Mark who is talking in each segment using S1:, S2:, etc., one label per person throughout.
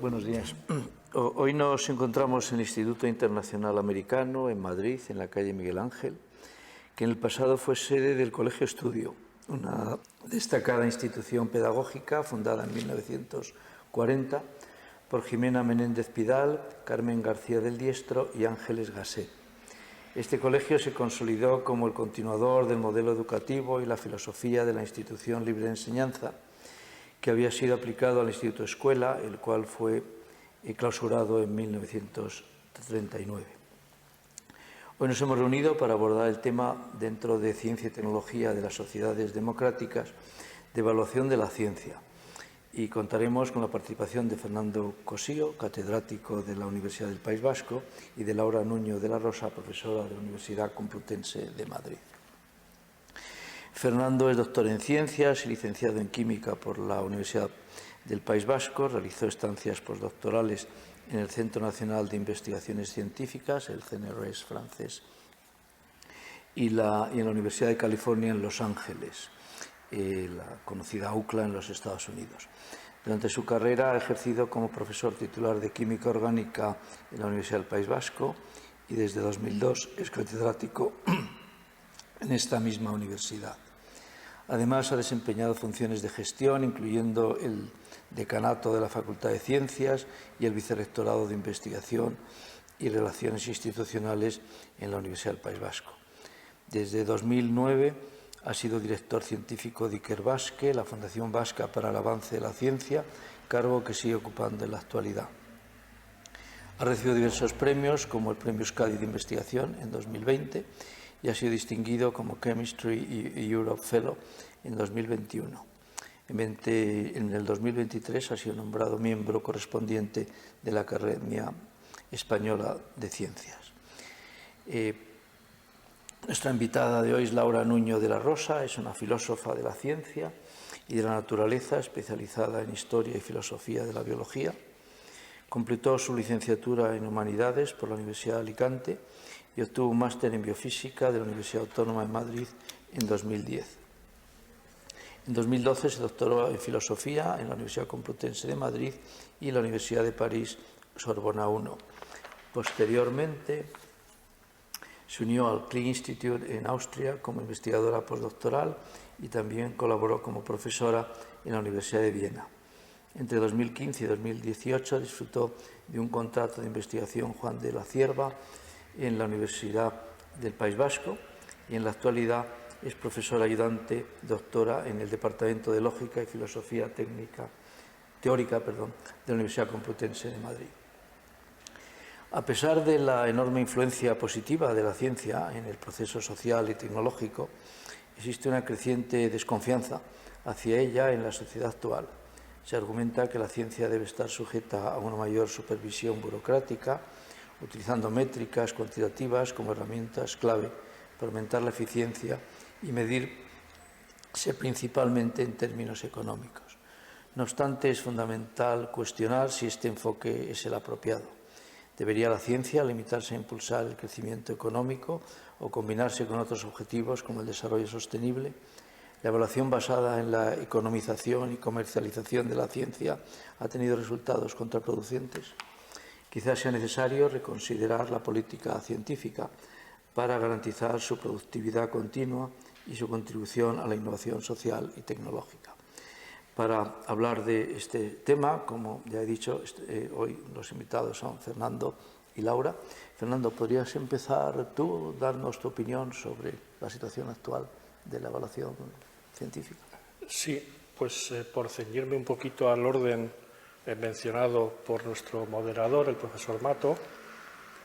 S1: Buenos días. Hoy nos encontramos en el Instituto Internacional Americano, en Madrid, en la calle Miguel Ángel, que en el pasado fue sede del Colegio Estudio, una destacada institución pedagógica fundada en 1940 por Jimena Menéndez Pidal, Carmen García del Diestro y Ángeles Gasset. Este colegio se consolidó como el continuador del modelo educativo y la filosofía de la institución libre de enseñanza, que había sido aplicado al Instituto Escuela, el cual fue clausurado en 1939. Hoy nos hemos reunido para abordar el tema dentro de Ciencia y Tecnología de las Sociedades Democráticas de Evaluación de la Ciencia, y contaremos con la participación de Fernando Cosío, catedrático de la Universidad del País Vasco, y de Laura Nuño de la Rosa, profesora de la Universidad Complutense de Madrid. Fernando es doctor en Ciencias y licenciado en Química por la Universidad del País Vasco. Realizó estancias postdoctorales en el Centro Nacional de Investigaciones Científicas, el CNRS francés, y en la Universidad de California en Los Ángeles, la conocida UCLA en los Estados Unidos. Durante su carrera ha ejercido como profesor titular de Química Orgánica en la Universidad del País Vasco y desde 2002 es catedrático en esta misma universidad. Además, ha desempeñado funciones de gestión, incluyendo el decanato de la Facultad de Ciencias y el vicerrectorado de Investigación y Relaciones Institucionales en la Universidad del País Vasco. Desde 2009 ha sido director científico de Ikerbasque, la Fundación Vasca para el Avance de la Ciencia, cargo que sigue ocupando en la actualidad. Ha recibido diversos premios, como el Premio Euskadi de Investigación en 2020, y ha sido distinguido como Chemistry Europe Fellow en 2021. En el 2023 ha sido nombrado miembro correspondiente de la Academia Española de Ciencias. Nuestra invitada de hoy es Laura Nuño de la Rosa, es una filósofa de la ciencia y de la naturaleza, especializada en Historia y Filosofía de la Biología. Completó su licenciatura en Humanidades por la Universidad de Alicante y obtuvo un máster en Biofísica de la Universidad Autónoma de Madrid en 2010. En 2012 se doctoró en Filosofía en la Universidad Complutense de Madrid y en la Universidad de París, Sorbona I. Posteriormente se unió al Kling Institute en Austria como investigadora postdoctoral y también colaboró como profesora en la Universidad de Viena. Entre 2015 y 2018 disfrutó de un contrato de investigación Juan de la Cierva en la Universidad del País Vasco y en la actualidad es profesora ayudante doctora en el Departamento de Lógica y Filosofía Teórica de la Universidad Complutense de Madrid. A pesar de la enorme influencia positiva de la ciencia en el proceso social y tecnológico, existe una creciente desconfianza hacia ella en la sociedad actual. Se argumenta que la ciencia debe estar sujeta a una mayor supervisión burocrática, utilizando métricas cuantitativas como herramientas clave para aumentar la eficiencia y medirse principalmente en términos económicos. No obstante, es fundamental cuestionar si este enfoque es el apropiado. ¿Debería la ciencia limitarse a impulsar el crecimiento económico o combinarse con otros objetivos como el desarrollo sostenible? La evaluación basada en la economización y comercialización de la ciencia ha tenido resultados contraproducentes. Quizás sea necesario reconsiderar la política científica para garantizar su productividad continua y su contribución a la innovación social y tecnológica. Para hablar de este tema, como ya he dicho, hoy los invitados son Fernando y Laura. Fernando, ¿podrías empezar tú, darnos tu opinión sobre la situación actual de la evaluación científica?
S2: Sí, pues por ceñirme un poquito al orden mencionado por nuestro moderador, el profesor Mato,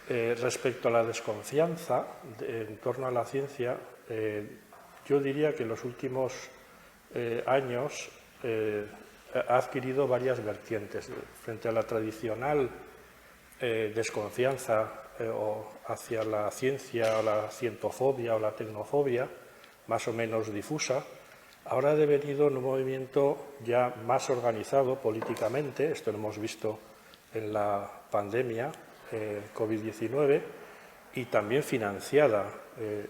S2: respecto a la desconfianza en torno a la ciencia, yo diría que en los últimos años ha adquirido varias vertientes. Frente a la tradicional desconfianza hacia la ciencia o la cientofobia o la tecnofobia, más o menos difusa, ahora ha devenido en un movimiento ya más organizado políticamente. Esto lo hemos visto en la pandemia COVID-19 y también financiada.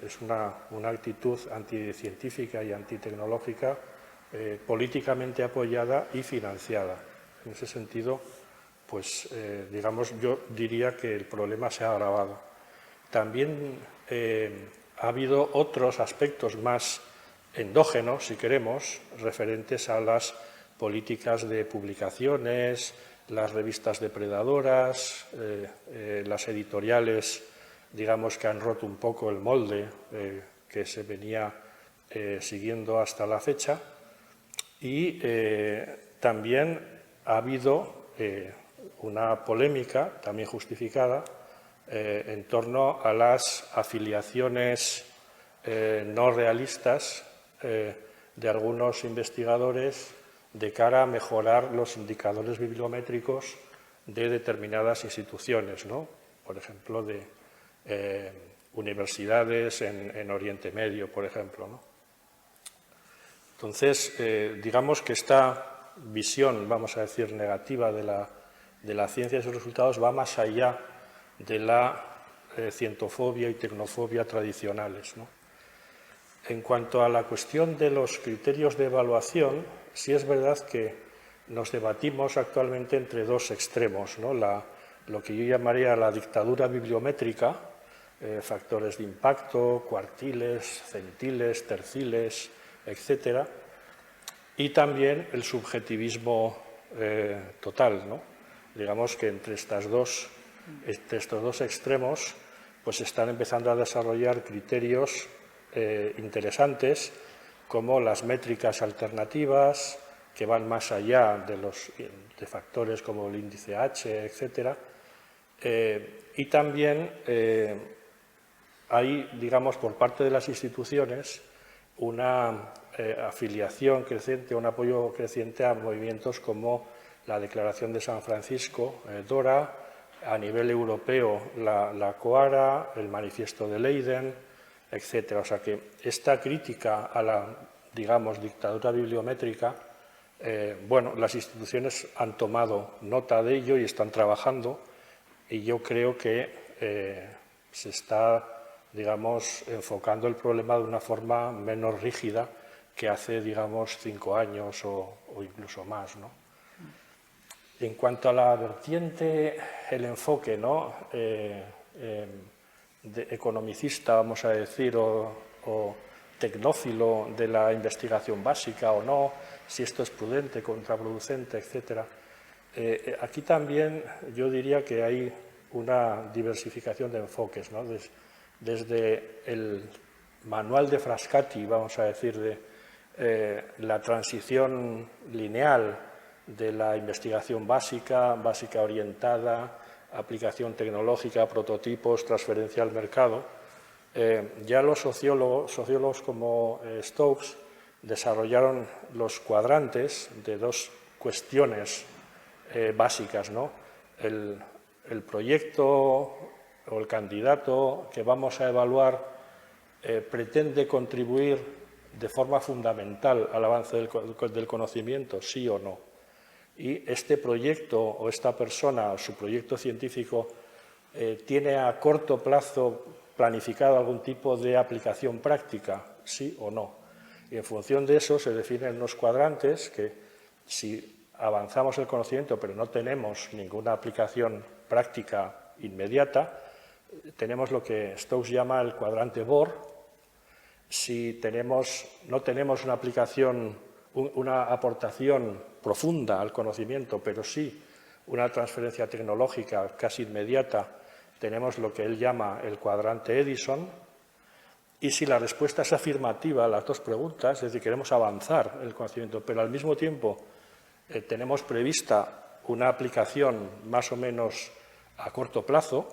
S2: Es una actitud anticientífica y antitecnológica políticamente apoyada y financiada. En ese sentido, pues, digamos, yo diría que el problema se ha agravado. También ha habido otros aspectos más endógenos, si queremos, referentes a las políticas de publicaciones, las revistas depredadoras, las editoriales, digamos, que han roto un poco el molde que se venía siguiendo hasta la fecha. Y también ha habido una polémica, también justificada, en torno a las afiliaciones no realistas de algunos investigadores de cara a mejorar los indicadores bibliométricos de determinadas instituciones, ¿no? Por ejemplo, de universidades en Oriente Medio, por ejemplo, ¿no? Entonces, digamos que esta visión, vamos a decir, negativa de la ciencia y sus resultados va más allá de la cientofobia y tecnofobia tradicionales, ¿no? En cuanto a la cuestión de los criterios de evaluación, sí es verdad que nos debatimos actualmente entre dos extremos, ¿no? Lo que yo llamaría la dictadura bibliométrica, factores de impacto, cuartiles, centiles, terciles, etcétera, y también el subjetivismo total, ¿no? Digamos que entre estos dos extremos pues están empezando a desarrollar criterios interesantes como las métricas alternativas, que van más allá de factores como el índice H, etcétera, y también hay, digamos, por parte de las instituciones una afiliación creciente, un apoyo creciente a movimientos como la Declaración de San Francisco, DORA, a nivel europeo la COARA, el Manifiesto de Leiden, etcétera. O sea que esta crítica a la, digamos, dictadura bibliométrica, bueno, las instituciones han tomado nota de ello y están trabajando, y yo creo que se está, digamos, enfocando el problema de una forma menos rígida que hace, digamos, 5 años o incluso más, ¿no? En cuanto a la vertiente, el enfoque, ¿no? De economicista, vamos a decir, o tecnófilo de la investigación básica o no, si esto es prudente, contraproducente, etcétera. Aquí también yo diría que hay una diversificación de enfoques, ¿no? Desde el manual de Frascati, vamos a decir, de la transición lineal de la investigación básica orientada, aplicación tecnológica, prototipos, transferencia al mercado. Ya los sociólogos como Stokes desarrollaron los cuadrantes de dos cuestiones básicas, ¿no? El proyecto o el candidato que vamos a evaluar pretende contribuir de forma fundamental al avance del conocimiento, sí o no. Y este proyecto o esta persona o su proyecto científico tiene a corto plazo planificado algún tipo de aplicación práctica, sí o no. Y en función de eso se definen unos cuadrantes que, si avanzamos el conocimiento pero no tenemos ninguna aplicación práctica inmediata, tenemos lo que Stokes llama el cuadrante Bohr. Si no tenemos una aplicación, una aportación profunda al conocimiento, pero sí una transferencia tecnológica casi inmediata, tenemos lo que él llama el cuadrante Edison. Y si la respuesta es afirmativa a las dos preguntas, es decir, queremos avanzar el conocimiento, pero al mismo tiempo tenemos prevista una aplicación más o menos a corto plazo,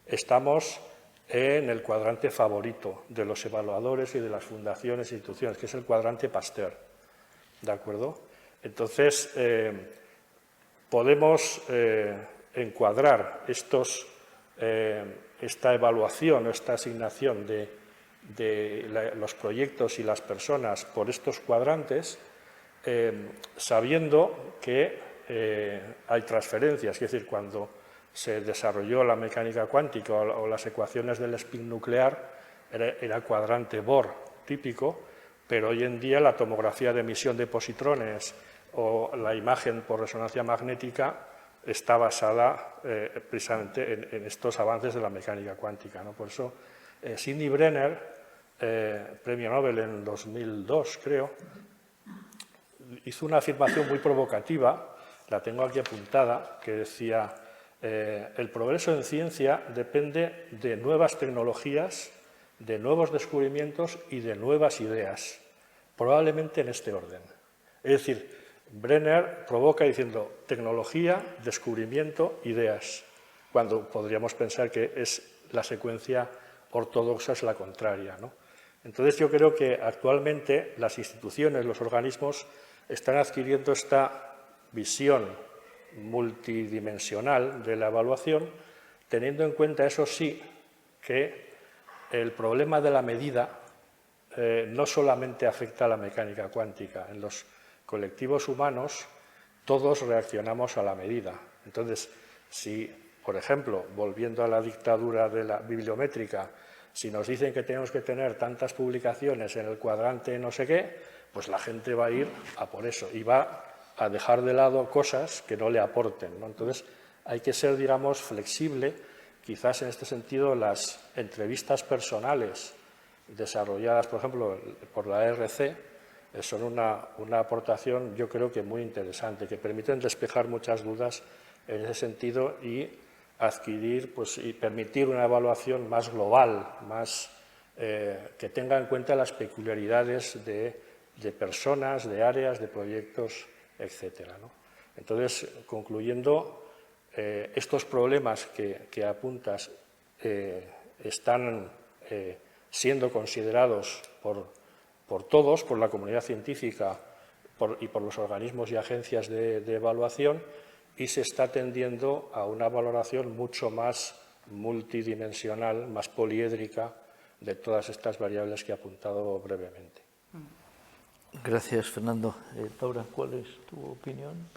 S2: estamos en el cuadrante favorito de los evaluadores y de las fundaciones e instituciones, que es el cuadrante Pasteur. ¿De acuerdo? Entonces, podemos encuadrar esta evaluación o esta asignación de los proyectos y las personas por estos cuadrantes, sabiendo que hay transferencias, es decir, cuando se desarrolló la mecánica cuántica o las ecuaciones del spin nuclear, era cuadrante Bohr típico, pero hoy en día la tomografía de emisión de positrones o la imagen por resonancia magnética está basada precisamente en estos avances de la mecánica cuántica, ¿no? Por eso, Sidney Brenner, premio Nobel en 2002, creo, hizo una afirmación muy provocativa, la tengo aquí apuntada, que decía: el progreso en ciencia depende de nuevas tecnologías, de nuevos descubrimientos y de nuevas ideas, probablemente en este orden. Es decir, Brenner provoca diciendo tecnología, descubrimiento, ideas, cuando podríamos pensar que es la secuencia ortodoxa, es la contraria, ¿no? Entonces yo creo que actualmente las instituciones, los organismos, están adquiriendo esta visión multidimensional de la evaluación, teniendo en cuenta, eso sí, que el problema de la medida no solamente afecta a la mecánica cuántica. En los colectivos humanos todos reaccionamos a la medida. Entonces, si, por ejemplo, volviendo a la dictadura de la bibliométrica, si nos dicen que tenemos que tener tantas publicaciones en el cuadrante no sé qué, pues la gente va a ir a por eso y va a dejar de lado cosas que no le aporten, ¿no? Entonces, hay que ser, digamos, flexible. Quizás en este sentido las entrevistas personales desarrolladas, por ejemplo, por la ERC, son una aportación, yo creo que muy interesante, que permiten despejar muchas dudas en ese sentido y adquirir, pues, y permitir una evaluación más global, más que tenga en cuenta las peculiaridades de personas, de áreas, de proyectos, etcétera, ¿no? Entonces, concluyendo, estos problemas que apuntas están siendo considerados por todos, por la comunidad científica y por los organismos y agencias de evaluación, y se está tendiendo a una valoración mucho más multidimensional, más poliédrica de todas estas variables que he apuntado brevemente.
S1: Gracias, Fernando. Laura, ¿cuál es tu opinión?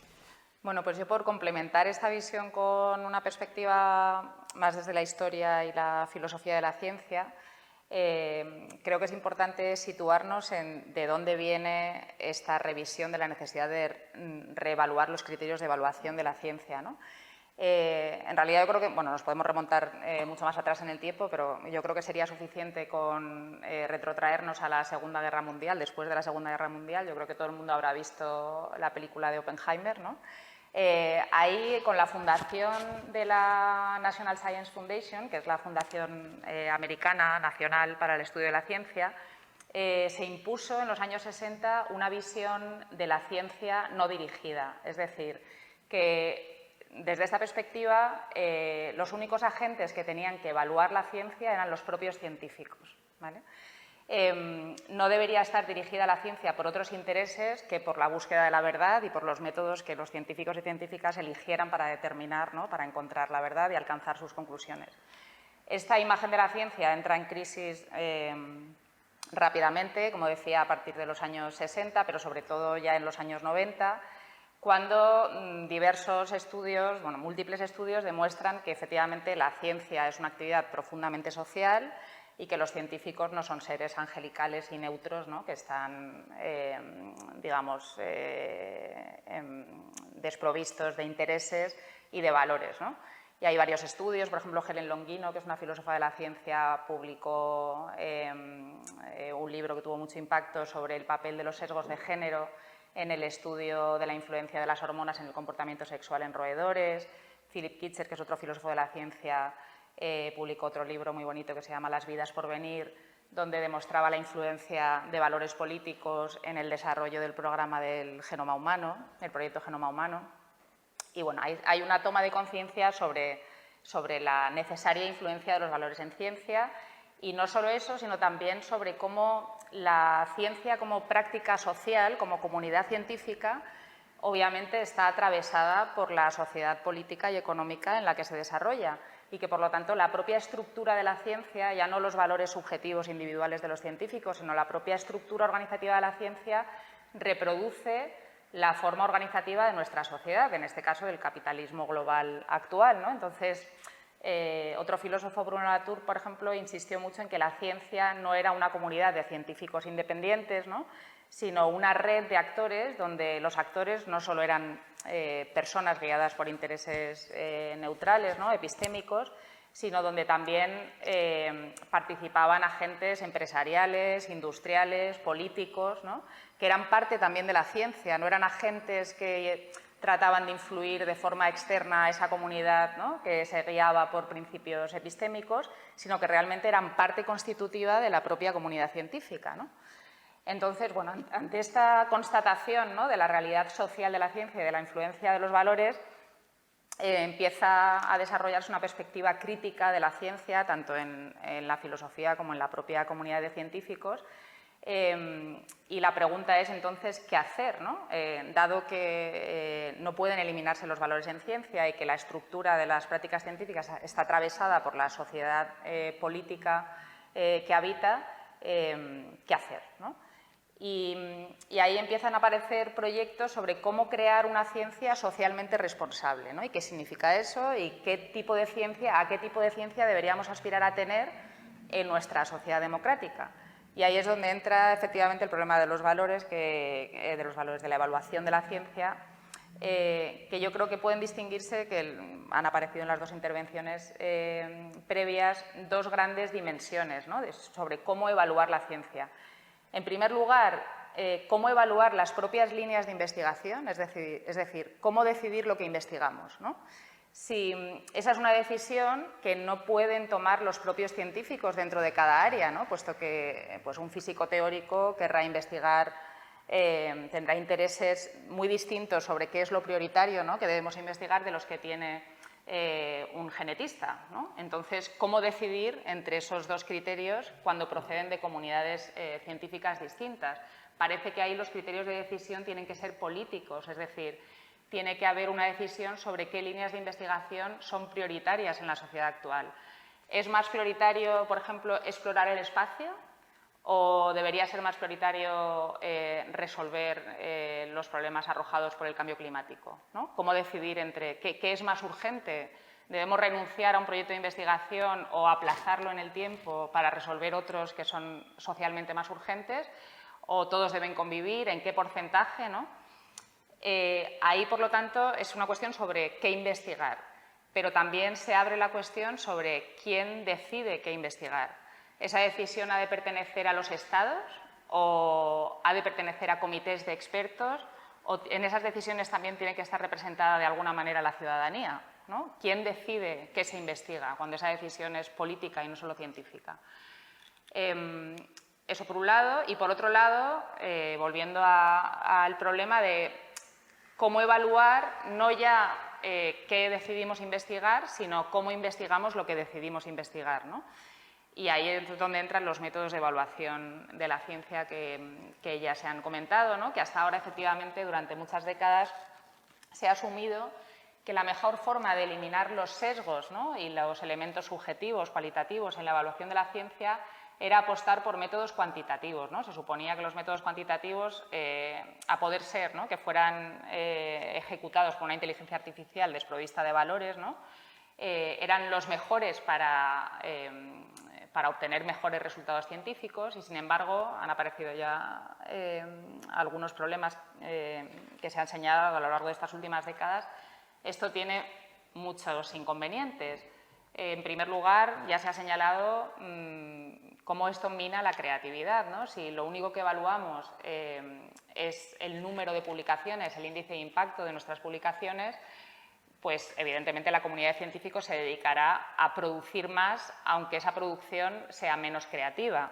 S3: Bueno, pues yo, por complementar esta visión con una perspectiva más desde la historia y la filosofía de la ciencia, creo que es importante situarnos en de dónde viene esta revisión de la necesidad de reevaluar los criterios de evaluación de la ciencia, ¿no? En realidad yo creo que, bueno, nos podemos remontar mucho más atrás en el tiempo, pero yo creo que sería suficiente con retrotraernos a la Segunda Guerra Mundial. Después de la Segunda Guerra Mundial, yo creo que todo el mundo habrá visto la película de Oppenheimer, ¿no? Ahí, con la fundación de la National Science Foundation, que es la fundación americana nacional para el estudio de la ciencia, se impuso en los años 60 una visión de la ciencia no dirigida. Es decir, que desde esta perspectiva los únicos agentes que tenían que evaluar la ciencia eran los propios científicos, ¿vale? No debería estar dirigida la ciencia por otros intereses que por la búsqueda de la verdad y por los métodos que los científicos y científicas eligieran para determinar, ¿no?, para encontrar la verdad y alcanzar sus conclusiones. Esta imagen de la ciencia entra en crisis rápidamente, como decía, a partir de los años 60, pero sobre todo ya en los años 90, cuando diversos estudios, bueno, múltiples estudios, demuestran que efectivamente la ciencia es una actividad profundamente social y que los científicos no son seres angelicales y neutros, ¿no?, que están, digamos, desprovistos de intereses y de valores, ¿no? Y hay varios estudios, por ejemplo, Helen Longino, que es una filósofa de la ciencia, publicó un libro que tuvo mucho impacto sobre el papel de los sesgos de género en el estudio de la influencia de las hormonas en el comportamiento sexual en roedores. Philip Kitcher, que es otro filósofo de la ciencia, publicó otro libro muy bonito que se llama Las vidas por venir, donde demostraba la influencia de valores políticos en el desarrollo del programa del genoma humano, el proyecto Genoma Humano. Y bueno, hay una toma de conciencia sobre la necesaria influencia de los valores en ciencia, y no solo eso, sino también sobre cómo la ciencia como práctica social, como comunidad científica, obviamente está atravesada por la sociedad política y económica en la que se desarrolla, y que, por lo tanto, la propia estructura de la ciencia, ya no los valores subjetivos individuales de los científicos, sino la propia estructura organizativa de la ciencia, reproduce la forma organizativa de nuestra sociedad, en este caso del capitalismo global actual, ¿no? Entonces, otro filósofo, Bruno Latour, por ejemplo, insistió mucho en que la ciencia no era una comunidad de científicos independientes, ¿no?, sino una red de actores donde los actores no solo eran personas guiadas por intereses neutrales, ¿no?, epistémicos, sino donde también participaban agentes empresariales, industriales, políticos, ¿no?, que eran parte también de la ciencia, no eran agentes que trataban de influir de forma externa a esa comunidad, ¿no?, que se guiaba por principios epistémicos, sino que realmente eran parte constitutiva de la propia comunidad científica, ¿no? Entonces, bueno, ante esta constatación, ¿no?, de la realidad social de la ciencia y de la influencia de los valores, empieza a desarrollarse una perspectiva crítica de la ciencia, tanto en la filosofía como en la propia comunidad de científicos. Y la pregunta es, entonces, ¿qué hacer, ¿no? Dado que no pueden eliminarse los valores en ciencia y que la estructura de las prácticas científicas está atravesada por la sociedad política que habita, ¿qué hacer, ¿no? Y ahí empiezan a aparecer proyectos sobre cómo crear una ciencia socialmente responsable, ¿no? Y qué significa eso y qué tipo de ciencia, a qué tipo de ciencia deberíamos aspirar a tener en nuestra sociedad democrática. Y ahí es donde entra efectivamente el problema de los valores, de la evaluación de la ciencia, que yo creo que pueden distinguirse, que han aparecido en las dos intervenciones previas, dos grandes dimensiones, ¿no?, sobre cómo evaluar la ciencia. En primer lugar, cómo evaluar las propias líneas de investigación, es decir, cómo decidir lo que investigamos, ¿no? Si esa es una decisión que no pueden tomar los propios científicos dentro de cada área, ¿no?, puesto que pues, un físico teórico querrá investigar, tendrá intereses muy distintos sobre qué es lo prioritario, ¿no?, que debemos investigar de los que tiene un genetista, ¿no? Entonces, ¿cómo decidir entre esos dos criterios cuando proceden de comunidades científicas distintas? Parece que ahí los criterios de decisión tienen que ser políticos, es decir, tiene que haber una decisión sobre qué líneas de investigación son prioritarias en la sociedad actual. ¿Es más prioritario, por ejemplo, explorar el espacio? ¿O debería ser más prioritario resolver los problemas arrojados por el cambio climático, ¿no? ¿Cómo decidir entre qué es más urgente? ¿Debemos renunciar a un proyecto de investigación o aplazarlo en el tiempo para resolver otros que son socialmente más urgentes? ¿O todos deben convivir? ¿En qué porcentaje, no? Ahí, por lo tanto, es una cuestión sobre qué investigar, pero también se abre la cuestión sobre quién decide qué investigar. ¿Esa decisión ha de pertenecer a los Estados o ha de pertenecer a comités de expertos? ¿O en esas decisiones también tiene que estar representada de alguna manera la ciudadanía, ¿no? ¿Quién decide qué se investiga cuando esa decisión es política y no solo científica? Eso por un lado. Y por otro lado, volviendo al problema de cómo evaluar no ya qué decidimos investigar, sino cómo investigamos lo que decidimos investigar, ¿no? Y ahí es donde entran los métodos de evaluación de la ciencia que ya se han comentado, ¿no?, que hasta ahora, efectivamente, durante muchas décadas se ha asumido que la mejor forma de eliminar los sesgos, ¿no?, y los elementos subjetivos, cualitativos en la evaluación de la ciencia era apostar por métodos cuantitativos, ¿no? Se suponía que los métodos cuantitativos, a poder ser, ¿no?, que fueran ejecutados por una inteligencia artificial desprovista de valores, ¿no?, eran los mejores para obtener mejores resultados científicos y, sin embargo, han aparecido ya algunos problemas que se han señalado a lo largo de estas últimas décadas. Esto tiene muchos inconvenientes. En primer lugar, ya se ha señalado cómo esto mina la creatividad, ¿no? Si lo único que evaluamos es el número de publicaciones, el índice de impacto de nuestras publicaciones, pues evidentemente la comunidad de científicos se dedicará a producir más, aunque esa producción sea menos creativa.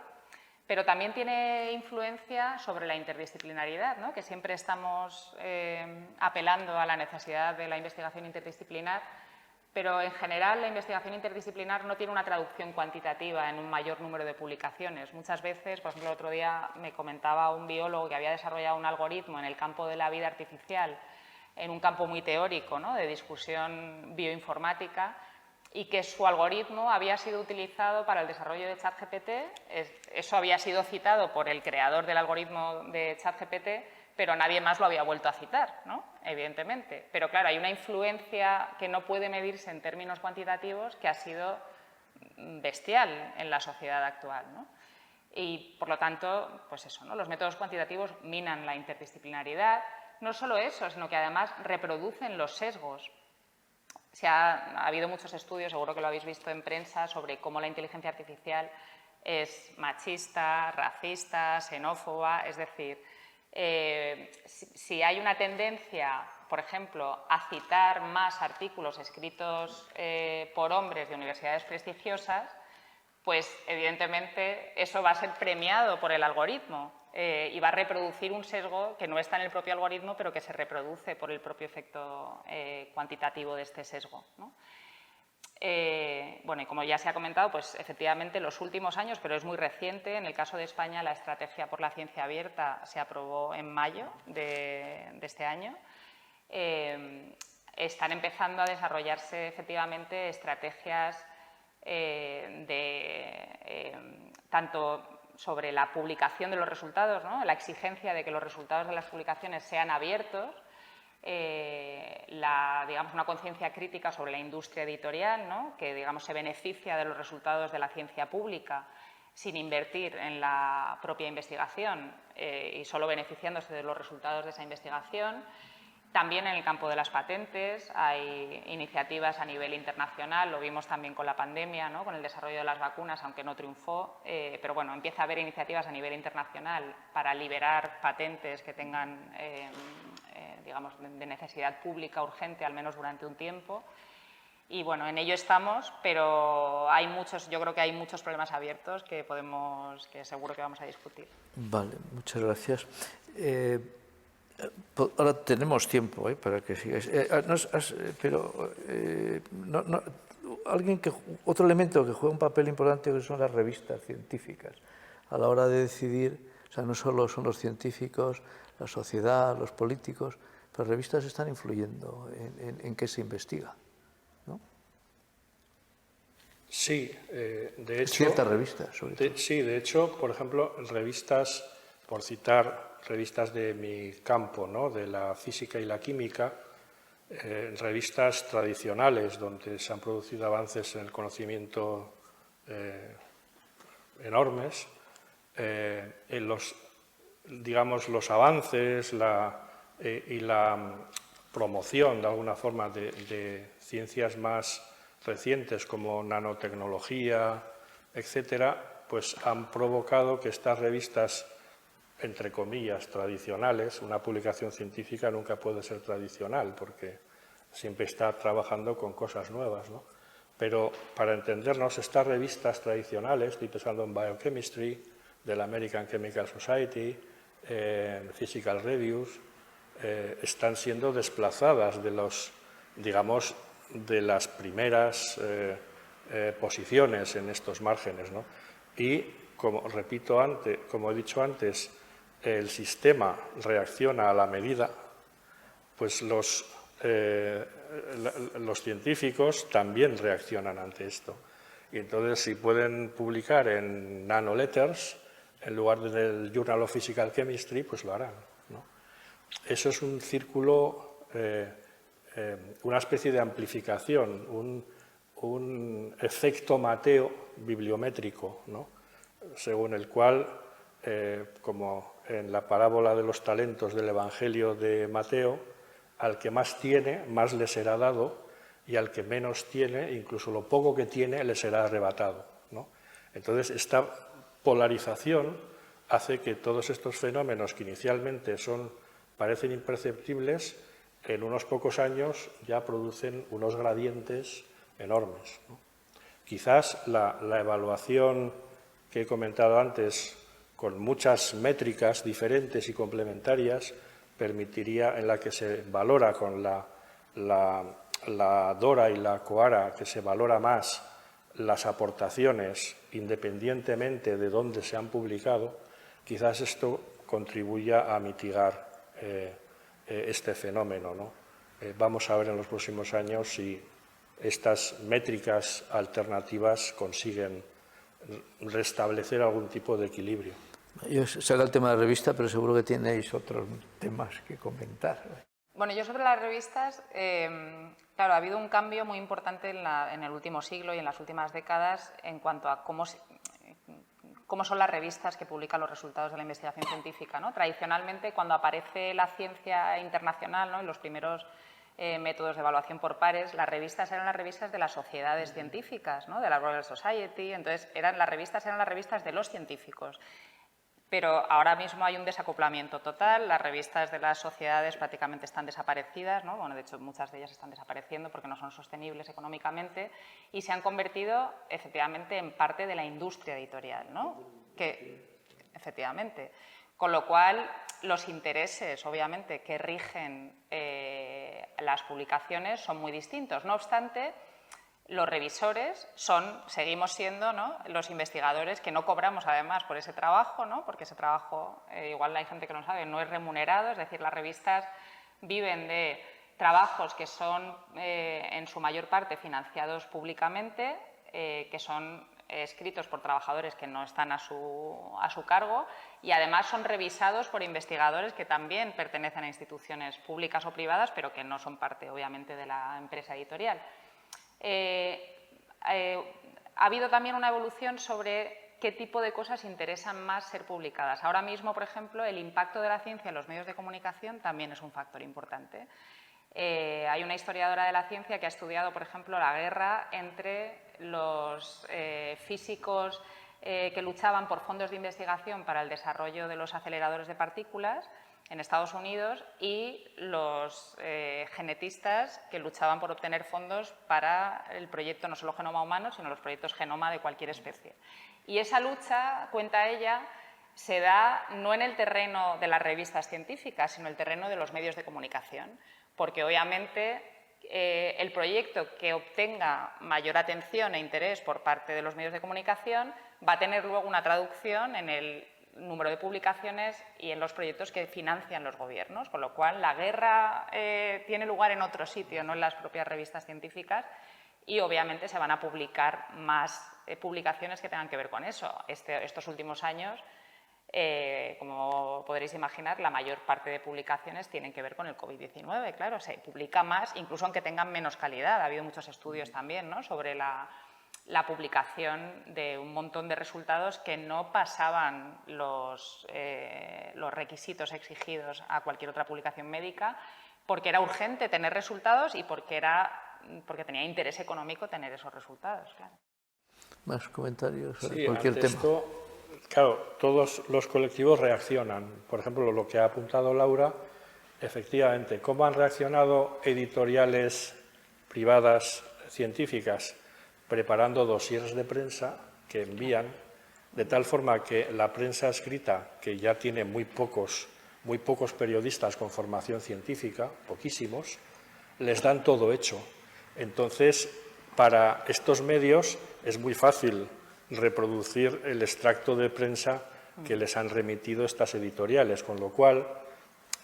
S3: Pero también tiene influencia sobre la interdisciplinaridad, ¿no?, que siempre estamos apelando a la necesidad de la investigación interdisciplinar, pero en general la investigación interdisciplinar no tiene una traducción cuantitativa en un mayor número de publicaciones. Muchas veces, por ejemplo, el otro día me comentaba un biólogo que había desarrollado un algoritmo en el campo de la vida artificial, en un campo muy teórico, ¿no?, de discusión bioinformática, y que su algoritmo había sido utilizado para el desarrollo de ChatGPT. Eso había sido citado por el creador del algoritmo de ChatGPT, pero nadie más lo había vuelto a citar, ¿no? Evidentemente. Pero claro, hay una influencia que no puede medirse en términos cuantitativos que ha sido bestial en la sociedad actual, ¿no? Y, por lo tanto, pues eso, ¿no? Los métodos cuantitativos minan la interdisciplinaridad. No solo eso, sino que además reproducen los sesgos. Ha habido muchos estudios, seguro que lo habéis visto en prensa, sobre cómo la inteligencia artificial es machista, racista, xenófoba. Es decir, si hay una tendencia, por ejemplo, a citar más artículos escritos por hombres de universidades prestigiosas, pues evidentemente eso va a ser premiado por el algoritmo y va a reproducir un sesgo que no está en el propio algoritmo, pero que se reproduce por el propio efecto cuantitativo de este sesgo, ¿no? Bueno, y como ya se ha comentado, pues efectivamente en los últimos años, pero es muy reciente, en el caso de España la Estrategia por la Ciencia Abierta se aprobó en mayo de este año. Están empezando a desarrollarse efectivamente estrategias tanto sobre la publicación de los resultados, ¿no? La exigencia de que los resultados de las publicaciones sean abiertos, digamos, una conciencia crítica sobre la industria editorial, ¿no? Que, digamos, se beneficia de los resultados de la ciencia pública sin invertir en la propia investigación y solo beneficiándose de los resultados de esa investigación. También en el campo de las patentes hay iniciativas a nivel internacional, lo vimos también con la pandemia, ¿no? Con el desarrollo de las vacunas, aunque no triunfó, pero bueno, empieza a haber iniciativas a nivel internacional para liberar patentes que tengan, digamos, de necesidad pública urgente, al menos durante un tiempo. Y bueno, en ello estamos, pero hay yo creo que hay muchos problemas abiertos que seguro que vamos a discutir.
S1: Vale, muchas gracias. Ahora tenemos tiempo para que sigáis. Otro elemento que juega un papel importante son las revistas científicas a la hora de decidir. O sea, no solo son los científicos, la sociedad, los políticos, las revistas están influyendo en qué se investiga, ¿no?
S2: Sí, de hecho.
S1: Ciertas revistas, sobre todo.
S2: Sí, de hecho, por ejemplo, revistas, por citar revistas de mi campo, ¿no? De la física y la química, revistas tradicionales donde se han producido avances en el conocimiento enormes, en los avances y la promoción de alguna forma de ciencias más recientes como nanotecnología, etcétera, pues han provocado que estas revistas, entre comillas, tradicionales, una publicación científica nunca puede ser tradicional porque siempre está trabajando con cosas nuevas, ¿no? Pero para entendernos, estas revistas tradicionales, estoy pensando en Biochemistry, de la American Chemical Society, Physical Reviews, están siendo desplazadas de las primeras posiciones en estos márgenes, ¿no? Y, como he dicho antes, el sistema reacciona a la medida, pues los científicos también reaccionan ante esto. Y entonces, si pueden publicar en Nanoletters en lugar del Journal of Physical Chemistry, pues lo harán, ¿no? Eso es un círculo, una especie de amplificación, un efecto Mateo bibliométrico, ¿no? Según el cual, como en la parábola de los talentos del Evangelio de Mateo, al que más tiene, más le será dado, y al que menos tiene, incluso lo poco que tiene, le será arrebatado, ¿no? Entonces, esta polarización hace que todos estos fenómenos que inicialmente parecen imperceptibles, en unos pocos años ya producen unos gradientes enormes, ¿no? Quizás la evaluación que he comentado antes, con muchas métricas diferentes y complementarias, en la que se valora con la DORA y la COARA, que se valora más las aportaciones independientemente de dónde se han publicado, quizás esto contribuya a mitigar este fenómeno, ¿no? Vamos a ver en los próximos años si estas métricas alternativas consiguen restablecer algún tipo de equilibrio.
S1: Será el tema de la revista, pero seguro que tenéis otros temas que comentar.
S3: Bueno, yo sobre las revistas, claro, ha habido un cambio muy importante en el último siglo y en las últimas décadas en cuanto a cómo son las revistas que publican los resultados de la investigación científica, ¿no? Tradicionalmente, cuando aparece la ciencia internacional, ¿no?, y los primeros métodos de evaluación por pares, las revistas eran las revistas de las sociedades científicas, ¿no?, de la Royal Society. Entonces, las revistas eran las revistas de los científicos. Pero ahora mismo hay un desacoplamiento total, las revistas de las sociedades prácticamente están desaparecidas, ¿no? Bueno, de hecho, muchas de ellas están desapareciendo porque no son sostenibles económicamente y se han convertido, efectivamente, en parte de la industria editorial, ¿no? Efectivamente. Con lo cual, los intereses, obviamente, que rigen las publicaciones son muy distintos. No obstante, los revisores seguimos siendo, ¿no?, los investigadores que no cobramos además por ese trabajo, ¿no?, porque ese trabajo, igual hay gente que no sabe, no es remunerado, es decir, las revistas viven de trabajos que son en su mayor parte financiados públicamente, que son escritos por trabajadores que no están a su cargo y además son revisados por investigadores que también pertenecen a instituciones públicas o privadas, pero que no son parte, obviamente, de la empresa editorial. Ha habido también una evolución sobre qué tipo de cosas interesan más ser publicadas. Ahora mismo, por ejemplo, el impacto de la ciencia en los medios de comunicación también es un factor importante. Hay una historiadora de la ciencia que ha estudiado, por ejemplo, la guerra entre los físicos que luchaban por fondos de investigación para el desarrollo de los aceleradores de partículas en Estados Unidos y los genetistas que luchaban por obtener fondos para el proyecto no solo Genoma Humano, sino los proyectos Genoma de cualquier especie. Y esa lucha, cuenta ella, se da no en el terreno de las revistas científicas, sino en el terreno de los medios de comunicación, porque obviamente el proyecto que obtenga mayor atención e interés por parte de los medios de comunicación va a tener luego una traducción en el número de publicaciones y en los proyectos que financian los gobiernos, con lo cual la guerra tiene lugar en otro sitio, no en las propias revistas científicas, y obviamente se van a publicar más publicaciones que tengan que ver con eso. Estos últimos años, como podréis imaginar, la mayor parte de publicaciones tienen que ver con el COVID-19, claro, se publica más, incluso aunque tengan menos calidad. Ha habido muchos estudios también, ¿no?, sobre la publicación de un montón de resultados que no pasaban los requisitos exigidos a cualquier otra publicación médica, porque era urgente tener resultados y porque tenía interés económico tener esos resultados. Claro.
S1: ¿Más comentarios sobre
S2: sí,
S1: cualquier
S2: ante
S1: tema?
S2: Esto, claro, todos los colectivos reaccionan. Por ejemplo, lo que ha apuntado Laura, efectivamente, ¿cómo han reaccionado editoriales privadas científicas? Preparando dosieres de prensa que envían, de tal forma que la prensa escrita, que ya tiene muy pocos periodistas con formación científica, poquísimos, les dan todo hecho. Entonces, para estos medios es muy fácil reproducir el extracto de prensa que les han remitido estas editoriales, con lo cual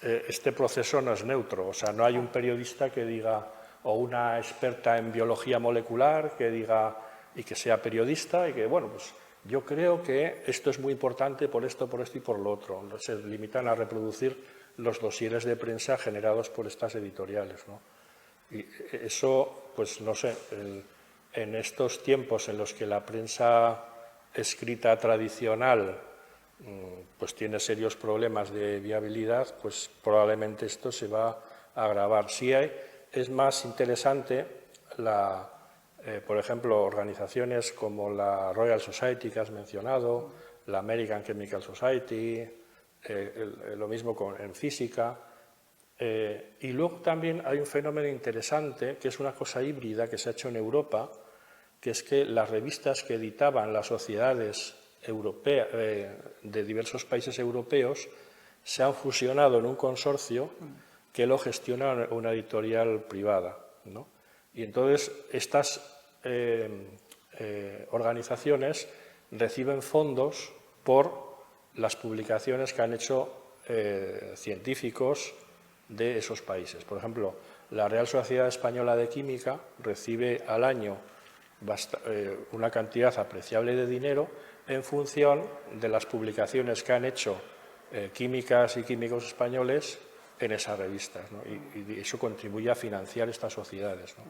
S2: este proceso no es neutro, o sea, no hay un periodista que diga, o una experta en biología molecular que diga y que sea periodista y que, bueno, pues yo creo que esto es muy importante por esto y por lo otro. Se limitan a reproducir los dosieres de prensa generados por estas editoriales, ¿no? Y eso, pues no sé, en estos tiempos en los que la prensa escrita tradicional pues tiene serios problemas de viabilidad, pues probablemente esto se va a agravar. Sí es más interesante, por ejemplo, organizaciones como la Royal Society que has mencionado, la American Chemical Society, lo mismo en física. Y luego también hay un fenómeno interesante, que es una cosa híbrida que se ha hecho en Europa, que es que las revistas que editaban las sociedades europeas, de diversos países europeos se han fusionado en un consorcio que lo gestiona una editorial privada, ¿no? Y entonces estas organizaciones reciben fondos por las publicaciones que han hecho científicos de esos países. Por ejemplo, la Real Sociedad Española de Química recibe al año una cantidad apreciable de dinero en función de las publicaciones que han hecho químicas y químicos españoles en esas revistas, ¿no? Y eso contribuye a financiar estas sociedades, ¿no?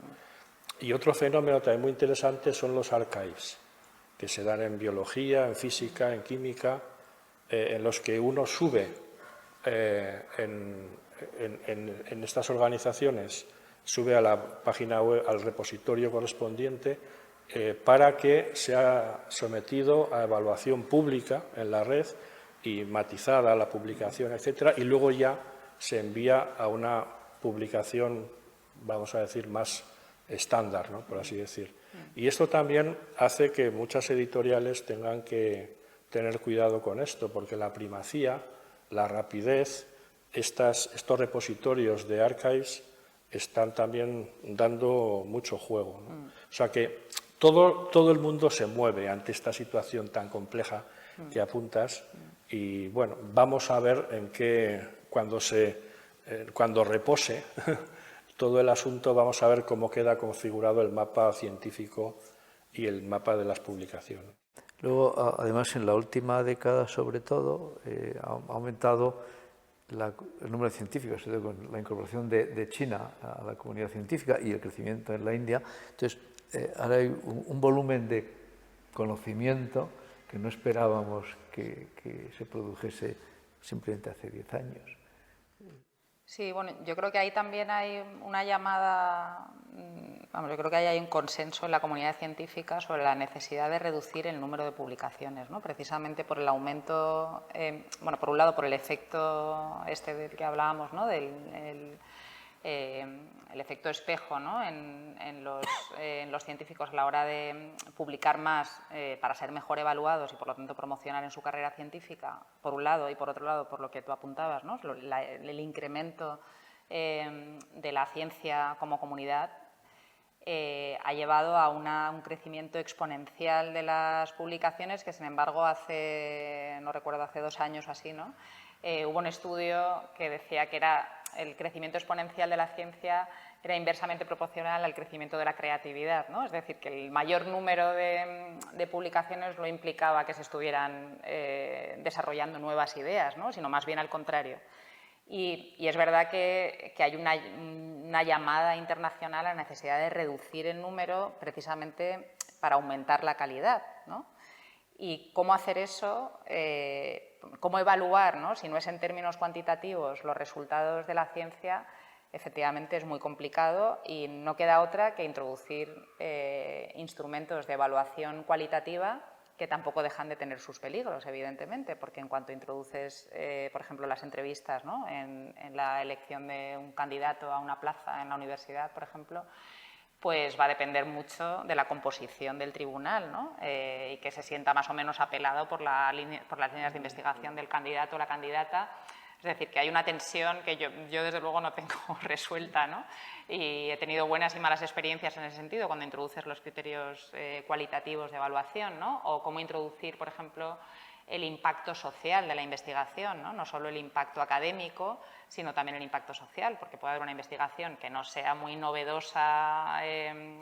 S2: Y otro fenómeno también muy interesante son los archives, que se dan en biología, en física, en química, en los que uno sube en estas organizaciones, sube a la página web, al repositorio correspondiente, para que sea sometido a evaluación pública en la red y matizada la publicación, etcétera, y luego ya se envía a una publicación, vamos a decir, más estándar, ¿no?, por así decir. Y esto también hace que muchas editoriales tengan que tener cuidado con esto, porque la primacía, la rapidez, estos repositorios de archives están también dando mucho juego, ¿no? O sea que todo el mundo se mueve ante esta situación tan compleja que apuntas y, bueno, vamos a ver en qué, cuando repose todo el asunto, vamos a ver cómo queda configurado el mapa científico y el mapa de las publicaciones.
S1: Luego, además, en la última década, sobre todo, ha aumentado el número de científicos, con la incorporación de China a la comunidad científica y el crecimiento en la India. Entonces, ahora hay un volumen de conocimiento que no esperábamos que se produjese simplemente hace 10 años.
S3: Sí, bueno, yo creo que ahí también hay una llamada, vamos, yo creo que ahí hay un consenso en la comunidad científica sobre la necesidad de reducir el número de publicaciones, ¿no? Precisamente por el aumento, bueno, por un lado por el efecto este del que hablábamos, ¿no?, el efecto espejo, ¿no?, en los científicos a la hora de publicar más para ser mejor evaluados y por lo tanto promocionar en su carrera científica, por un lado, y por otro lado por lo que tú apuntabas, ¿no?, el incremento de la ciencia como comunidad ha llevado a un crecimiento exponencial de las publicaciones que, sin embargo, no recuerdo, hace 2 años o así, ¿no?, hubo un estudio que decía que el crecimiento exponencial de la ciencia era inversamente proporcional al crecimiento de la creatividad, ¿no? Es decir, que el mayor número de publicaciones no implicaba que se estuvieran desarrollando nuevas ideas, ¿no?, sino más bien al contrario. Y es verdad que hay una llamada internacional a la necesidad de reducir el número precisamente para aumentar la calidad, ¿no? Y cómo hacer eso, cómo evaluar, ¿no?, si no es en términos cuantitativos, los resultados de la ciencia, efectivamente es muy complicado y no queda otra que introducir instrumentos de evaluación cualitativa que tampoco dejan de tener sus peligros, evidentemente, porque en cuanto introduces, por ejemplo, las entrevistas, ¿no?, en la elección de un candidato a una plaza en la universidad, por ejemplo, pues va a depender mucho de la composición del tribunal, ¿no?, y que se sienta más o menos apelado por las líneas de investigación del candidato o la candidata. Es decir, que hay una tensión que yo desde luego no tengo resuelta, ¿no?, y he tenido buenas y malas experiencias en ese sentido cuando introduces los criterios cualitativos de evaluación, ¿no?, o cómo introducir, por ejemplo, el impacto social de la investigación, ¿no?, no solo el impacto académico, sino también el impacto social, porque puede haber una investigación que no sea muy novedosa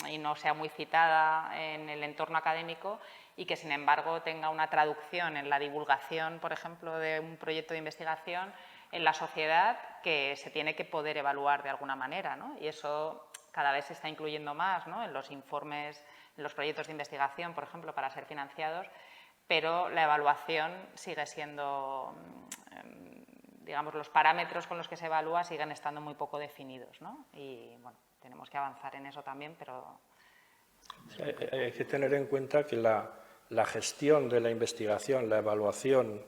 S3: y no sea muy citada en el entorno académico y que, sin embargo, tenga una traducción en la divulgación, por ejemplo, de un proyecto de investigación en la sociedad que se tiene que poder evaluar de alguna manera, ¿no? Y eso cada vez se está incluyendo más, ¿no?, en los informes, en los proyectos de investigación, por ejemplo, para ser financiados, pero la evaluación sigue siendo, digamos, los parámetros con los que se evalúa siguen estando muy poco definidos, ¿no? Y, bueno, tenemos que avanzar en eso también, pero...
S2: Hay que tener en cuenta que la gestión de la investigación, la evaluación,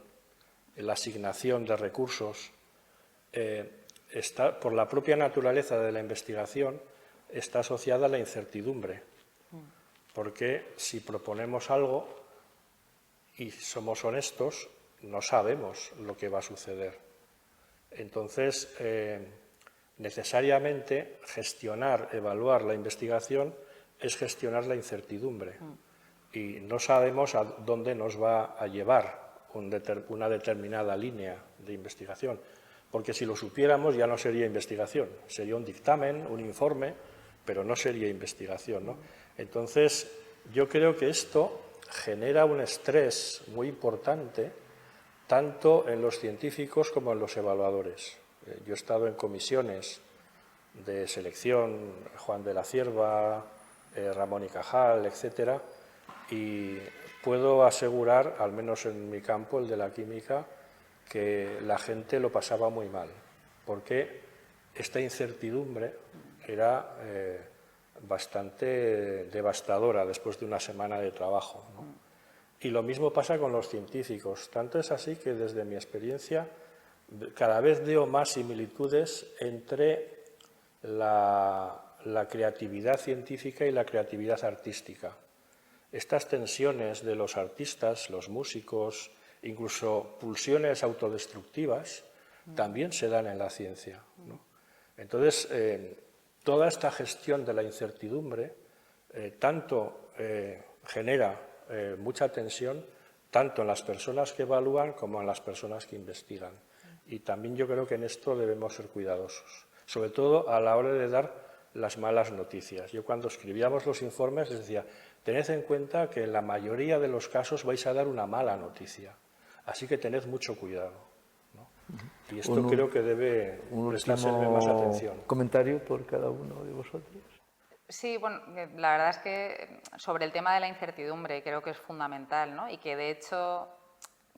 S2: la asignación de recursos, por la propia naturaleza de la investigación, está asociada a la incertidumbre. Porque si proponemos algo y somos honestos, no sabemos lo que va a suceder. Entonces, necesariamente gestionar, evaluar la investigación es gestionar la incertidumbre. Y no sabemos a dónde nos va a llevar una determinada línea de investigación. Porque si lo supiéramos ya no sería investigación, sería un dictamen, un informe, pero no sería investigación, ¿no? Entonces, yo creo que esto genera un estrés muy importante tanto en los científicos como en los evaluadores. Yo he estado en comisiones de selección, Juan de la Cierva, Ramón y Cajal, etcétera, y puedo asegurar, al menos en mi campo, el de la química, que la gente lo pasaba muy mal, porque esta incertidumbre era bastante devastadora después de una semana de trabajo, ¿no? Y lo mismo pasa con los científicos. Tanto es así que desde mi experiencia cada vez veo más similitudes entre la creatividad científica y la creatividad artística. Estas tensiones de los artistas, los músicos, incluso pulsiones autodestructivas, también se dan en la ciencia, ¿no? Entonces, toda esta gestión de la incertidumbre tanto genera mucha tensión, tanto en las personas que evalúan como en las personas que investigan. Y también yo creo que en esto debemos ser cuidadosos, sobre todo a la hora de dar las malas noticias. Yo cuando escribíamos los informes les decía, tened en cuenta que en la mayoría de los casos vais a dar una mala noticia, así que tened mucho cuidado, ¿no? Y esto creo que debe prestarse más atención.
S1: ¿Comentario por cada uno de vosotros?
S3: Sí, bueno, la verdad es que sobre el tema de la incertidumbre creo que es fundamental, ¿no? Y que de hecho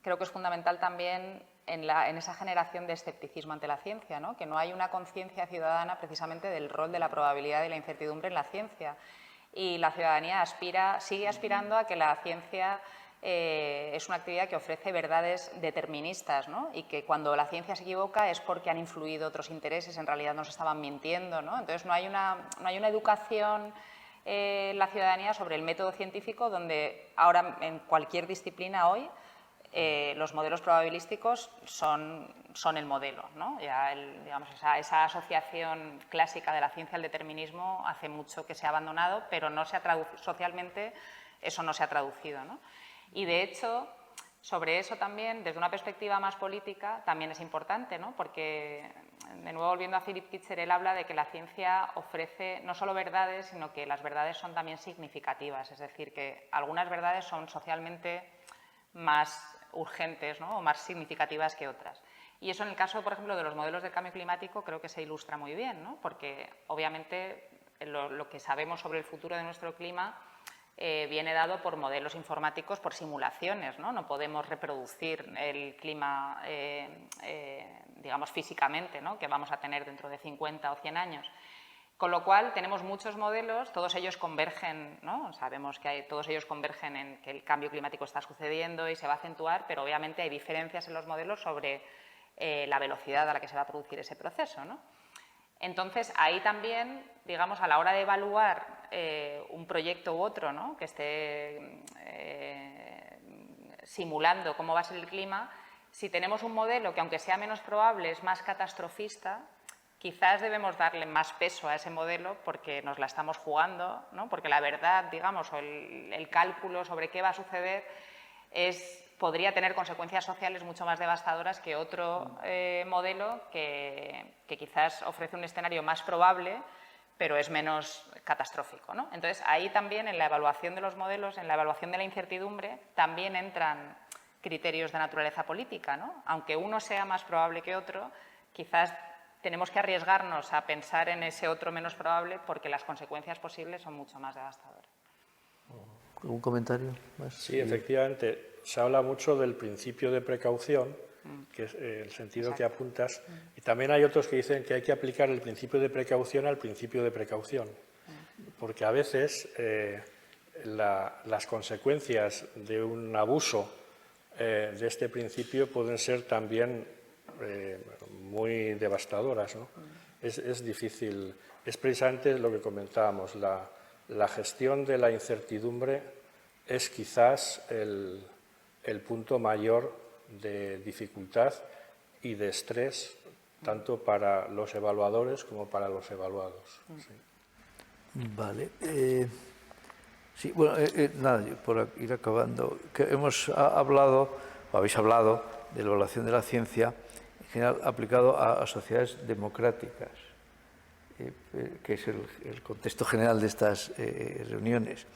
S3: creo que es fundamental también en esa generación de escepticismo ante la ciencia, ¿no? Que no hay una conciencia ciudadana precisamente del rol de la probabilidad y la incertidumbre en la ciencia. Y la ciudadanía sigue aspirando a que la ciencia es una actividad que ofrece verdades deterministas, ¿no? Y que cuando la ciencia se equivoca es porque han influido otros intereses, en realidad nos estaban mintiendo, ¿no? Entonces no hay una educación en la ciudadanía sobre el método científico, donde ahora en cualquier disciplina hoy los modelos probabilísticos son el modelo, ¿no? Ya digamos, esa asociación clásica de la ciencia al determinismo hace mucho que se ha abandonado, pero socialmente eso no se ha traducido, ¿no? Y de hecho, sobre eso también, desde una perspectiva más política, también es importante, ¿no? Porque, de nuevo volviendo a Philip Kitcher, él habla de que la ciencia ofrece no solo verdades, sino que las verdades son también significativas, es decir, que algunas verdades son socialmente más urgentes, ¿no? O más significativas que otras. Y eso en el caso, por ejemplo, de los modelos del cambio climático creo que se ilustra muy bien, ¿no? Porque obviamente lo que sabemos sobre el futuro de nuestro clima viene dado por modelos informáticos, por simulaciones, ¿no? No podemos reproducir el clima, digamos, físicamente, ¿no? Que vamos a tener dentro de 50 o 100 años. Con lo cual, tenemos muchos modelos, todos ellos convergen, ¿no? Sabemos que todos ellos convergen en que el cambio climático está sucediendo y se va a acentuar, pero obviamente hay diferencias en los modelos sobre la velocidad a la que se va a producir ese proceso, ¿no? Entonces, ahí también, digamos, a la hora de evaluar un proyecto u otro, ¿no? Que esté simulando cómo va a ser el clima, si tenemos un modelo que, aunque sea menos probable, es más catastrofista, quizás debemos darle más peso a ese modelo porque nos la estamos jugando, ¿no? Porque la verdad, digamos, o el cálculo sobre qué va a suceder podría tener consecuencias sociales mucho más devastadoras que otro modelo que quizás ofrece un escenario más probable, pero es menos catastrófico, ¿no? Entonces, ahí también en la evaluación de los modelos, en la evaluación de la incertidumbre, también entran criterios de naturaleza política, ¿no? Aunque uno sea más probable que otro, quizás tenemos que arriesgarnos a pensar en ese otro menos probable porque las consecuencias posibles son mucho más devastadoras.
S1: ¿Algún comentario más?
S2: Sí, efectivamente. Se habla mucho del principio de precaución, que es el sentido que apuntas, y también hay otros que dicen que hay que aplicar el principio de precaución al principio de precaución, porque a veces las consecuencias de un abuso de este principio pueden ser también muy devastadoras, ¿no? Es difícil, es precisamente lo que comentábamos, la gestión de la incertidumbre es quizás el punto mayor de dificultad y de estrés, tanto para los evaluadores como para los evaluados. Sí.
S1: Vale. Sí, bueno, nada, por ir acabando, que habéis hablado de la evaluación de la ciencia en general aplicado a sociedades democráticas. que es el contexto general de estas reuniones.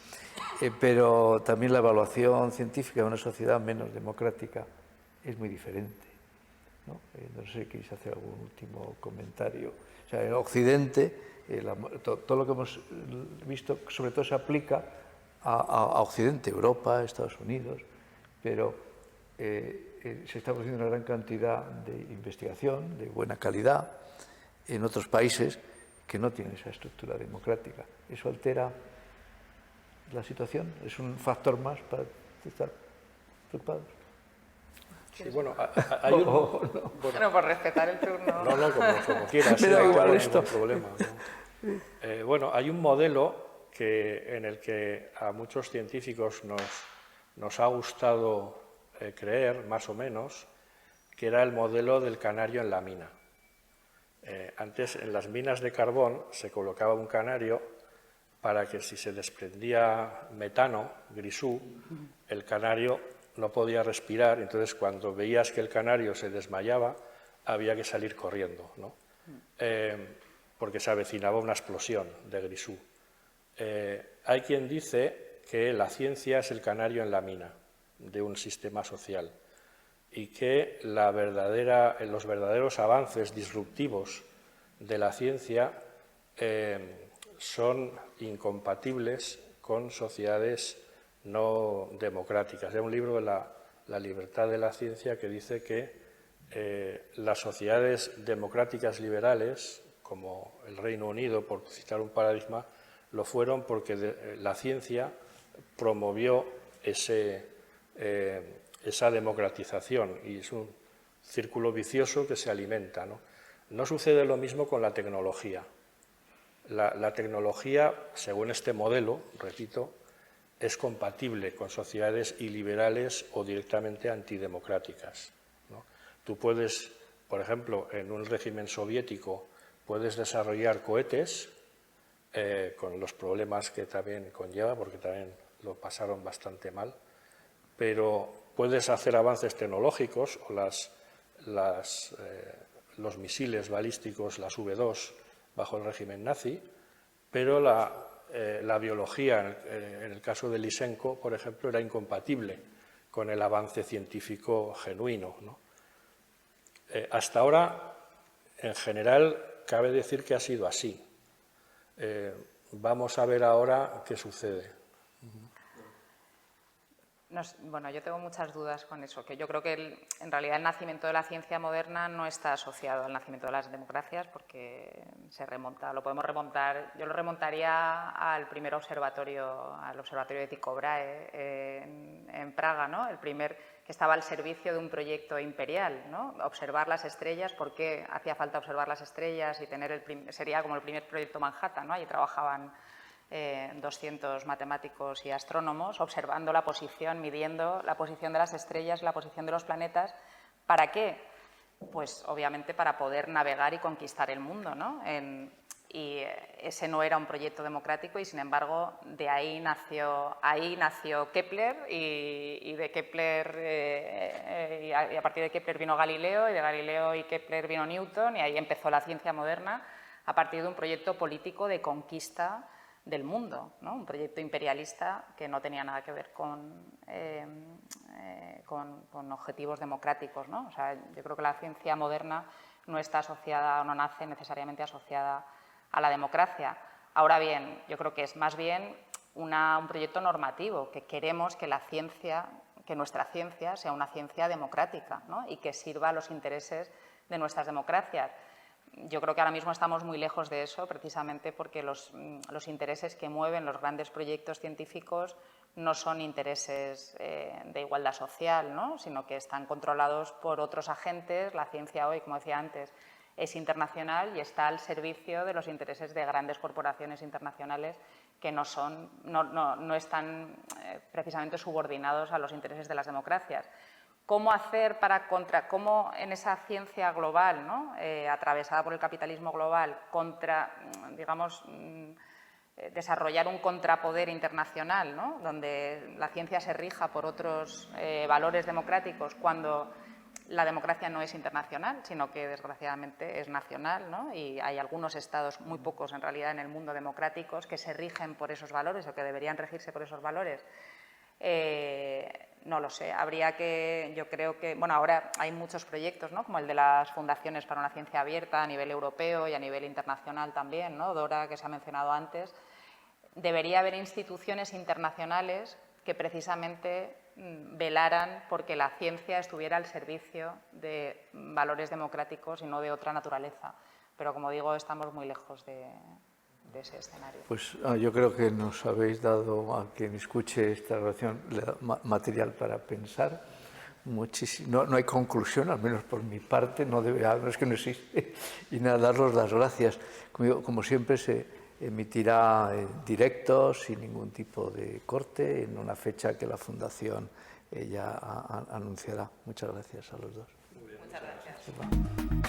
S1: Pero también la evaluación científica de una sociedad menos democrática es muy diferente, ¿no? No sé si queréis hacer algún último comentario. O sea, en Occidente, todo lo que hemos visto, sobre todo se aplica a Occidente, Europa, Estados Unidos, pero se está produciendo una gran cantidad de investigación de buena calidad en otros países que no tienen esa estructura democrática. Eso altera la situación, es un factor más para estar preocupados.
S2: Sí, bueno, hay un...
S3: No. Bueno, por respetar el turno.
S2: No, como quieras,
S1: Me da igual
S2: no hay
S1: esto.
S2: ningún problema, ¿no? Bueno, hay un modelo en el que a muchos científicos nos ha gustado creer, más o menos, que era el modelo del canario en la mina. Antes, en las minas de carbón, se colocaba un canario para que si se desprendía metano, grisú, el canario no podía respirar, entonces cuando veías que el canario se desmayaba, había que salir corriendo, ¿no? Porque se avecinaba una explosión de grisú. Hay quien dice que la ciencia es el canario en la mina de un sistema social y que los verdaderos avances disruptivos de la ciencia son incompatibles con sociedades no democráticas. Hay un libro de la libertad de la ciencia que dice que las sociedades democráticas liberales, como el Reino Unido, por citar un paradigma, lo fueron porque la ciencia promovió esa democratización y es un círculo vicioso que se alimenta, ¿no? No sucede lo mismo con la tecnología. La tecnología, según este modelo, repito, es compatible con sociedades iliberales o directamente antidemocráticas, ¿no? Tú puedes, por ejemplo, en un régimen soviético, puedes desarrollar cohetes con los problemas que también conlleva, porque también lo pasaron bastante mal, pero puedes hacer avances tecnológicos o los misiles balísticos, las V2, bajo el régimen nazi, pero la biología, en el caso de Lysenko, por ejemplo, era incompatible con el avance científico genuino, ¿no? Hasta ahora, en general, cabe decir que ha sido así. Vamos a ver ahora qué sucede.
S3: Bueno, yo tengo muchas dudas con eso, que yo creo que en realidad el nacimiento de la ciencia moderna no está asociado al nacimiento de las democracias porque lo podemos remontar, yo lo remontaría al primer observatorio, al observatorio de Tycho Brahe en Praga, ¿no? El primer que estaba al servicio de un proyecto imperial, ¿no? Observar las estrellas, ¿por qué hacía falta observar las estrellas y sería como el primer proyecto Manhattan, ¿no? Allí trabajaban 200 matemáticos y astrónomos observando la posición, midiendo la posición de las estrellas, la posición de los planetas. ¿Para qué? Pues obviamente para poder navegar y conquistar el mundo, ¿no? Y ese no era un proyecto democrático y sin embargo de ahí nació Kepler y de Kepler y a partir de Kepler vino Galileo y de Galileo y Kepler vino Newton y ahí empezó la ciencia moderna a partir de un proyecto político de conquista del mundo, ¿no? Un proyecto imperialista que no tenía nada que ver con objetivos democráticos, ¿no? O sea, yo creo que la ciencia moderna no está asociada o no nace necesariamente asociada a la democracia. Ahora bien, yo creo que es más bien un proyecto normativo, que queremos que nuestra ciencia sea una ciencia democrática, ¿no? Y que sirva a los intereses de nuestras democracias. Yo creo que ahora mismo estamos muy lejos de eso, precisamente porque los intereses que mueven los grandes proyectos científicos no son intereses de igualdad social, ¿no? Sino que están controlados por otros agentes. La ciencia hoy, como decía antes, es internacional y está al servicio de los intereses de grandes corporaciones internacionales que no están precisamente subordinados a los intereses de las democracias. ¿Cómo hacer cómo en esa ciencia global, ¿no? Atravesada por el capitalismo global, desarrollar un contrapoder internacional, ¿no? Donde la ciencia se rija por otros valores democráticos, cuando la democracia no es internacional, sino que desgraciadamente es nacional, ¿no? Y hay algunos estados, muy pocos en realidad en el mundo democráticos, que se rigen por esos valores o que deberían regirse por esos valores. No lo sé, habría que, yo creo que, bueno, ahora hay muchos proyectos, ¿no? Como el de las fundaciones para una ciencia abierta a nivel europeo y a nivel internacional también, ¿no? DORA, que se ha mencionado antes. Debería haber instituciones internacionales que precisamente velaran porque la ciencia estuviera al servicio de valores democráticos y no de otra naturaleza. Pero, como digo, estamos muy lejos de ese escenario.
S1: Pues yo creo que nos habéis dado a quien escuche esta relación material para pensar. Muchísimo. No hay conclusión, al menos por mi parte, no es que no existe. Y nada, daros las gracias. Como siempre, se emitirá en directo, sin ningún tipo de corte, en una fecha que la Fundación ya anunciará. Muchas gracias a los dos.
S3: Muchas gracias.